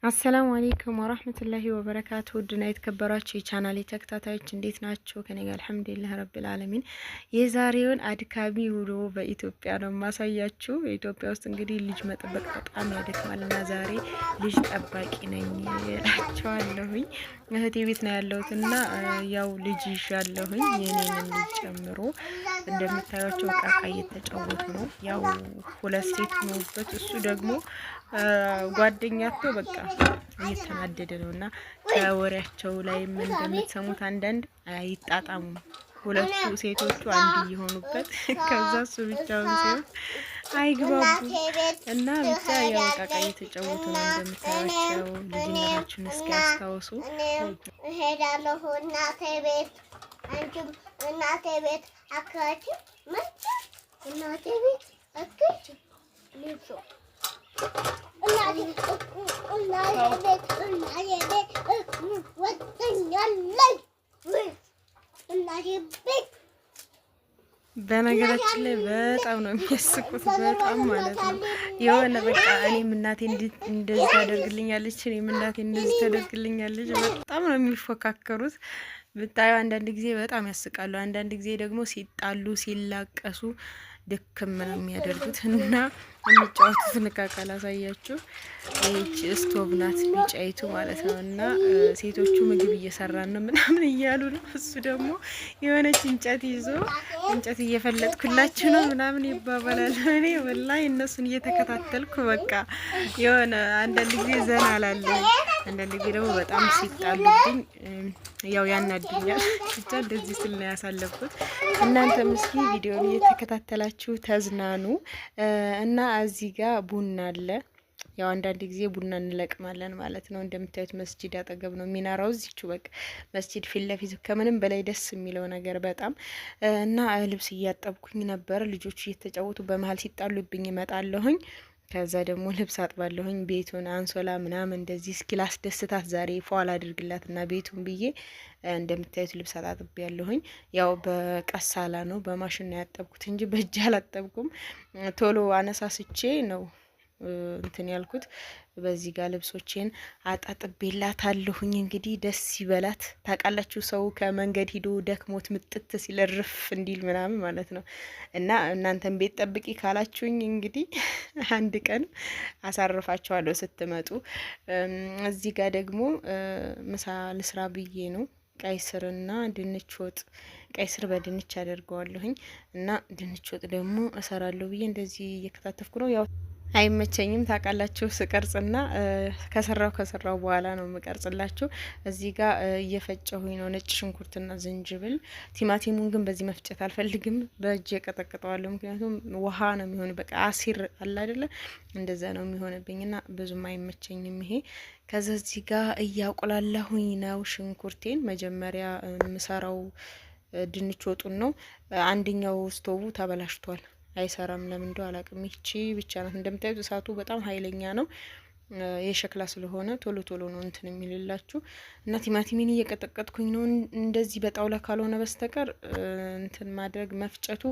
አሰላሙ አለይኩም ወራህመቱላሂ ወበረካቱ ውድና የተከበራችሁ የቻናሌ ተከታታዮች እንዴት ናችሁ? ከኔ ጋር አልሐምዱሊላህ ረብል ዓለሚን። የዛሬውን አድካሚ ውሎ በኢትዮጵያ ነው ማሳያችሁ። ኢትዮጵያ ውስጥ እንግዲህ ልጅ መጠበቅ በጣም ያደክማልና ዛሬ ልጅ ጠባቂ ነኝ እላችኋለሁኝ። እህቴ ቤት ነው ያለሁትና ያው ልጅ ይዣለሁኝ የኔን ልጅ ጨምሮ እንደምታዩቸው ቃቃ እየተጫወቱ ነው። ያው ሁለት ሴት ነውበት እሱ ደግሞ ጓደኛቸው በቃ እየተናደደ ነውና ከወሬያቸው ላይ ምን እንደምትሰሙት አንዳንድ አይጣጣሙም። ሁለቱ ሴቶቹ አንድ እየሆኑበት ከዛ እሱ ብቻውን ሲሆን አይግባቡ እና ብቻ ያው ቃቃ እየተጫወቱ ነው እንደምታዩቸው። ልጅነታችሁን እስኪ ያስታውሱ። እሄዳለሁ እናቴ ቤት አንቺም እናቴ ቤት አካች መጣ እናቴ ቤት አካች ልብሶ በነገራችን ላይ በጣም ነው የሚያስቁት፣ በጣም ማለት ነው። የሆነ በቃ እኔም እናቴ እንደዚህ ታደርግልኛለች፣ እኔም እናቴ እንደዚህ ታደርግልኛለች። በጣም ነው የሚፎካከሩት። ብታዩ አንዳንድ ጊዜ በጣም ያስቃሉ፣ አንዳንድ ጊዜ ደግሞ ሲጣሉ ሲላቀሱ ድክም ነው የሚያደርጉት። እና የሚጫወቱትን እቃ ላሳያችሁ። ይህች ስቶቭ ናት ቢጫይቱ ማለት ነው። እና ሴቶቹ ምግብ እየሰራን ነው ምናምን እያሉ ነው። እሱ ደግሞ የሆነች እንጨት ይዞ እንጨት እየፈለጥኩላችሁ ነው ምናምን ይባባላል። እኔ ወላሂ እነሱን እየተከታተልኩ በቃ የሆነ አንዳንድ ጊዜ ዘና አላለሁ፣ አንዳንድ ጊዜ ደግሞ በጣም ሲጣሉብኝ ያው ያናድኛል። ብቻ እንደዚህ ስል ነው ያሳለፍኩት። እናንተ ምስኪ ቪዲዮን እየተከታተላችሁ ተዝናኑ። እና እዚህ ጋር ቡና አለ። ያው አንዳንድ ጊዜ ቡና እንለቅማለን ማለት ነው። እንደምታዩት መስጂድ አጠገብ ነው ሚናራው። እዚቹ በቃ መስጂድ ፊት ለፊት ከምንም በላይ ደስ የሚለው ነገር በጣም እና ልብስ እያጠብኩኝ ነበር። ልጆቹ እየተጫወቱ በመሀል ሲጣሉብኝ እመጣለሁኝ። ከዛ ደግሞ ልብስ አጥባለሁኝ። ቤቱን አንሶላ ምናምን እንደዚህ እስኪ ላስደስታት ዛሬ ፏል አድርግላትና ቤቱን ብዬ እንደምታዩት ልብስ አጣጥቤ ያለሁኝ። ያው በቀሳላ ነው በማሽን ነው ያጠብኩት እንጂ በእጅ አላጠብኩም። ቶሎ አነሳስቼ ነው እንትን ያልኩት። በዚህ ጋር ልብሶቼን አጣጥቤላታለሁኝ። እንግዲህ ደስ ይበላት። ታውቃላችሁ ሰው ከመንገድ ሂዶ ደክሞት ምጥት ሲል ርፍ እንዲል ምናምን ማለት ነው። እና እናንተን ቤት ጠብቂ ካላችሁኝ እንግዲህ አንድ ቀን አሳርፋችኋለሁ ስትመጡ። እዚህ ጋር ደግሞ ምሳ ልስራ ብዬ ነው ቀይ ስርና ድንች ወጥ፣ ቀይ ስር በድንች አደርገዋለሁኝ እና ድንች ወጥ ደግሞ እሰራለሁ ብዬ እንደዚህ እየከታተፍኩ ነው። ያው አይመቸኝም ታውቃላችሁ ስቀርጽና ከሰራው በኋላ ነው የምቀርጽላችሁ። እዚህ ጋር እየፈጨሁኝ ነው ነጭ ሽንኩርትና ዝንጅብል። ቲማቲሙን ግን በዚህ መፍጨት አልፈልግም፣ በእጅ የቀጠቅጠዋለሁ። ምክንያቱም ውሃ ነው የሚሆን፣ በቃ አሲር አለ አይደለ? እንደዛ ነው የሚሆንብኝና ብዙም አይመቸኝም ይሄ። ከዛ እዚህ ጋር እያቆላላሁኝ ነው ሽንኩርቴን። መጀመሪያ የምሰራው ድንች ወጡን ነው። አንደኛው ስቶቡ ተበላሽቷል፣ አይሰራም። ለምን እንደው አላቅም። ይቺ ብቻ ናት። እንደምታዩት እሳቱ በጣም ኃይለኛ ነው። የሸክላ ስለሆነ ቶሎ ቶሎ ነው እንትን የሚልላችሁ። እና ቲማቲሚን እየቀጠቀጥኩኝ ነው። እንደዚህ በጣውላ ካልሆነ በስተቀር እንትን ማድረግ መፍጨቱ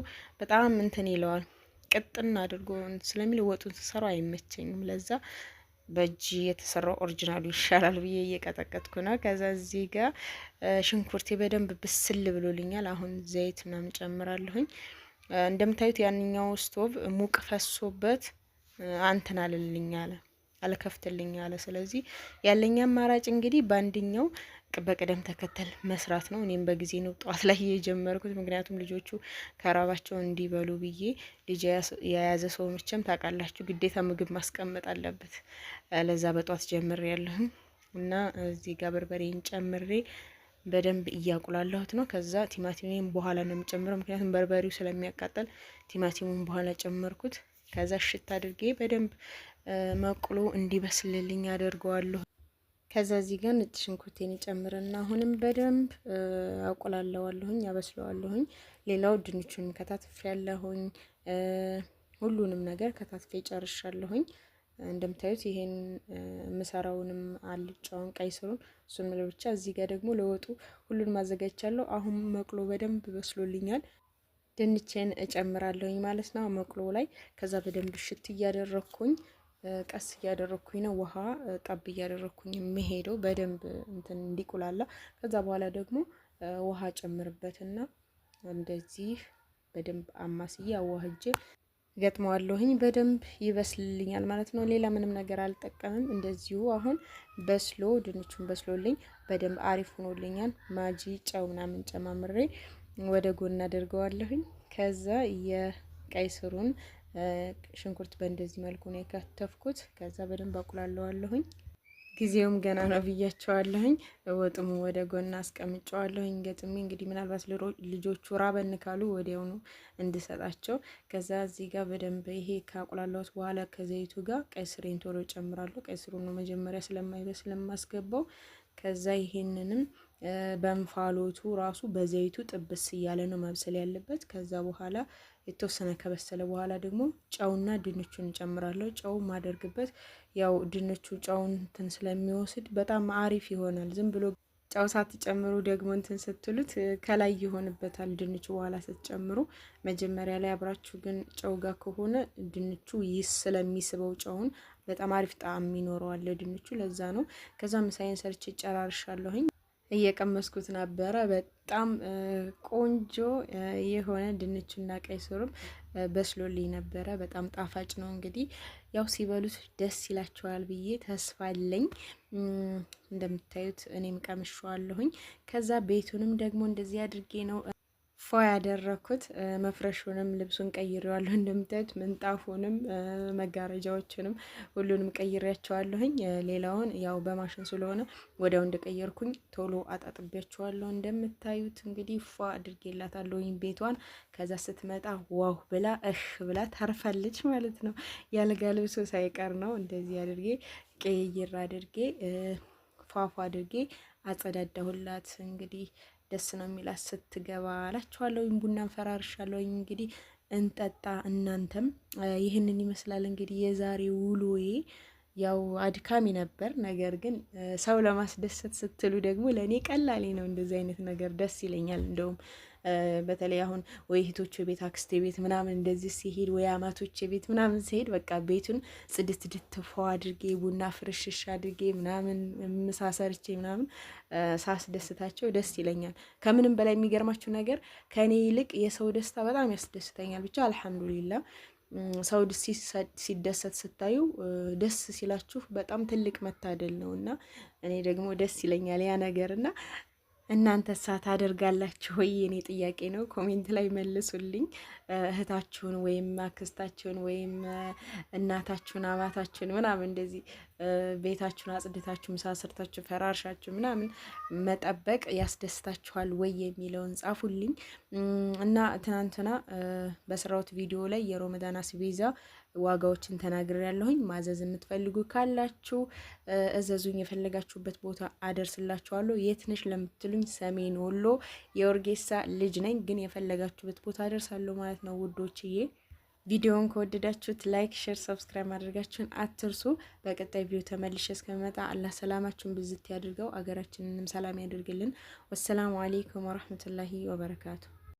በጣም እንትን ይለዋል። ቅጥን አድርጎ ስለሚል ወጡን ስሰራው አይመቸኝም። ለዛ በእጅ የተሰራው ኦሪጂናሉ ይሻላል ብዬ እየቀጠቀጥኩ ነው። ከዛ እዚህ ጋር ሽንኩርቴ በደንብ ብስል ብሎልኛል። አሁን ዘይት ምናምን ጨምራለሁኝ። እንደምታዩት ያንኛው ስቶቭ ሙቅ ፈሶበት አንተን አልከፍትልኝ አለ። ስለዚህ ያለኝ አማራጭ እንግዲህ በአንደኛው በቅደም ተከተል መስራት ነው። እኔም በጊዜ ነው ጠዋት ላይ የጀመርኩት፣ ምክንያቱም ልጆቹ ከራባቸው እንዲበሉ ብዬ። ልጅ የያዘ ሰው መቼም ታውቃላችሁ ግዴታ ምግብ ማስቀመጥ አለበት። ለዛ በጠዋት ጀምሬ ያለሁኝ እና እዚህ ጋር በርበሬን ጨምሬ በደንብ እያቁላላሁት ነው። ከዛ ቲማቲሙን በኋላ ነው የምጨምረው፣ ምክንያቱም በርበሬው ስለሚያቃጠል ቲማቲሙን በኋላ ጨመርኩት። ከዛ ሽት አድርጌ በደንብ መቁሎ እንዲበስልልኝ አደርገዋለሁ። ከዛ እዚህ ጋር ነጭ ሽንኩርቴን ጨምርና አሁንም በደንብ አቁላለዋለሁኝ፣ አበስለዋለሁኝ። ሌላው ድንቹን ከታትፌ ያለሁኝ፣ ሁሉንም ነገር ከታትፌ ጨርሻለሁኝ። እንደምታዩት ይሄን ምሰራውንም አልጫውን ቀይ ስሩን እሱን ለብቻ። እዚህ ጋር ደግሞ ለወጡ ሁሉን ማዘጋጅቻለሁ። አሁን መቅሎ በደንብ በስሎልኛል። ድንቼን እጨምራለሁኝ ማለት ነው መቅሎ ላይ። ከዛ በደንብ ሽት እያደረኩኝ ቀስ እያደረኩኝ ነው ውሃ ጠብ እያደረኩኝ የሚሄደው በደንብ እንትን እንዲቁላላ። ከዛ በኋላ ደግሞ ውሃ ጨምርበትና እንደዚህ በደንብ አማስዬ አዋህጄ ገጥመዋለሁኝ። በደንብ ይበስልልኛል ማለት ነው። ሌላ ምንም ነገር አልጠቀምም። እንደዚሁ አሁን በስሎ ድንቹን በስሎልኝ በደንብ አሪፍ ሆኖልኛል። ማጂ ጨው ምናምን ጨማምሬ ወደ ጎን አድርገዋለሁኝ። ከዛ የቀይ ስሩን ሽንኩርት በእንደዚህ መልኩ ነው የከተፍኩት። ከዛ በደንብ አቁላለዋለሁኝ። ጊዜውም ገና ነው ብያቸዋለሁኝ። ወጥሙ ወደ ጎን አስቀምጨዋለሁኝ ገጥሜ። እንግዲህ ምናልባት ልጆቹ ራበን ካሉ ወዲያውኑ እንድሰጣቸው። ከዛ እዚህ ጋር በደንብ ይሄ ካቁላላሁት በኋላ ከዘይቱ ጋር ቀይ ስሬን ቶሎ ጨምራለሁ። ቀይ ስሩ ነው መጀመሪያ ስለማይበስል የማስገባው። ከዛ ይሄንንም በእንፋሎቱ ራሱ በዘይቱ ጥብስ እያለ ነው መብሰል ያለበት። ከዛ በኋላ የተወሰነ ከበሰለ በኋላ ደግሞ ጨውና ድንቹን እጨምራለሁ። ጨው ማደርግበት ያው ድንቹ ጨውን እንትን ስለሚወስድ በጣም አሪፍ ይሆናል። ዝም ብሎ ጨው ሳትጨምሩ ደግሞ እንትን ስትሉት ከላይ ይሆንበታል ድንቹ። በኋላ ስትጨምሩ መጀመሪያ ላይ አብራችሁ ግን ጨው ጋር ከሆነ ድንቹ ስለሚስበው ጨውን በጣም አሪፍ ጣዕም ይኖረዋል ድንቹ። ለዛ ነው። ከዛ ምሳዬን ሰርቼ ጨራርሻለሁኝ። እየቀመስኩት ነበረ። በጣም ቆንጆ የሆነ ድንቹና ቀይ ስሩም በስሎልኝ ነበረ። በጣም ጣፋጭ ነው። እንግዲህ ያው ሲበሉት ደስ ይላቸዋል ብዬ ተስፋ አለኝ። እንደምታዩት እኔም ቀምሼዋለሁኝ። ከዛ ቤቱንም ደግሞ እንደዚህ አድርጌ ነው ፎ ያደረኩት። መፍረሹንም ልብሱን ቀይሬዋለሁ። እንደምታዩት ምንጣፉንም መጋረጃዎችንም ሁሉንም ቀይሬያቸዋለሁኝ። ሌላውን ያው በማሽን ስለሆነ ወዲያው እንደቀየርኩኝ ቶሎ አጣጥቤያቸዋለሁ። እንደምታዩት እንግዲህ ፎ አድርጌላታለሁኝ ቤቷን። ከዛ ስትመጣ ዋው ብላ ብላ ታርፋለች ማለት ነው። ያልጋ ልብሱ ሳይቀር ነው እንደዚህ አድርጌ ቀይር አድርጌ ፏፏ አድርጌ አጸዳዳሁላት። እንግዲህ ደስ ነው የሚላት ስትገባ አላችኋለሁ። ቡናን ፈራርሻለሁ። እንግዲህ እንጠጣ። እናንተም ይህንን ይመስላል እንግዲህ የዛሬ ውሎዬ። ያው አድካሚ ነበር፣ ነገር ግን ሰው ለማስደሰት ስትሉ ደግሞ ለእኔ ቀላሌ ነው። እንደዚህ አይነት ነገር ደስ ይለኛል። እንደውም በተለይ አሁን ወይ እህቶቼ ቤት አክስቴ ቤት ምናምን እንደዚህ ሲሄድ ወይ አማቶቼ ቤት ምናምን ሲሄድ በቃ ቤቱን ጽድት ድትፎ አድርጌ ቡና ፍርሽሽ አድርጌ ምናምን ምሳ ሰርቼ ምናምን ሳስደስታቸው ደስ ይለኛል። ከምንም በላይ የሚገርማችሁ ነገር ከኔ ይልቅ የሰው ደስታ በጣም ያስደስተኛል። ብቻ አልሐምዱሊላህ። ሰው ሲደሰት ስታዩ ደስ ሲላችሁ በጣም ትልቅ መታደል ነው እና እኔ ደግሞ ደስ ይለኛል ያ ነገር። እና እናንተ ታደርጋላችሁ ወይ? የኔ ጥያቄ ነው። ኮሜንት ላይ መልሱልኝ። እህታችሁን ወይም አክስታችሁን ወይም እናታችሁን አባታችሁን ምናምን እንደዚህ ቤታችሁን አጽድታችሁ ምሳ ሰርታችሁ ፈራርሻችሁ ምናምን መጠበቅ ያስደስታችኋል ወይ የሚለውን ጻፉልኝ። እና ትናንትና በስራውት ቪዲዮ ላይ የሮመዳን አስቤዛ ዋጋዎችን ተናግሬያለሁኝ። ማዘዝ የምትፈልጉ ካላችሁ እዘዙኝ። የፈለጋችሁበት ቦታ አደርስላችኋለሁ። የት ነሽ ለምትሉኝ ሰሜን ወሎ የወርጌሳ ልጅ ነኝ፣ ግን የፈለጋችሁበት ቦታ አደርሳለሁ ማለት ነው ውዶችዬ። ቪዲዮውን ከወደዳችሁት ላይክ፣ ሼር፣ ሰብስክራይብ ማድረጋችሁን አትርሱ። በቀጣይ ቪዲዮ ተመልሼ እስከመጣ አላህ ሰላማችሁን ብዝት ያድርገው፣ አገራችንንም ሰላም ያድርግልን። ወሰላሙ አለይኩም ወራህመቱላሂ ወበረካቱ።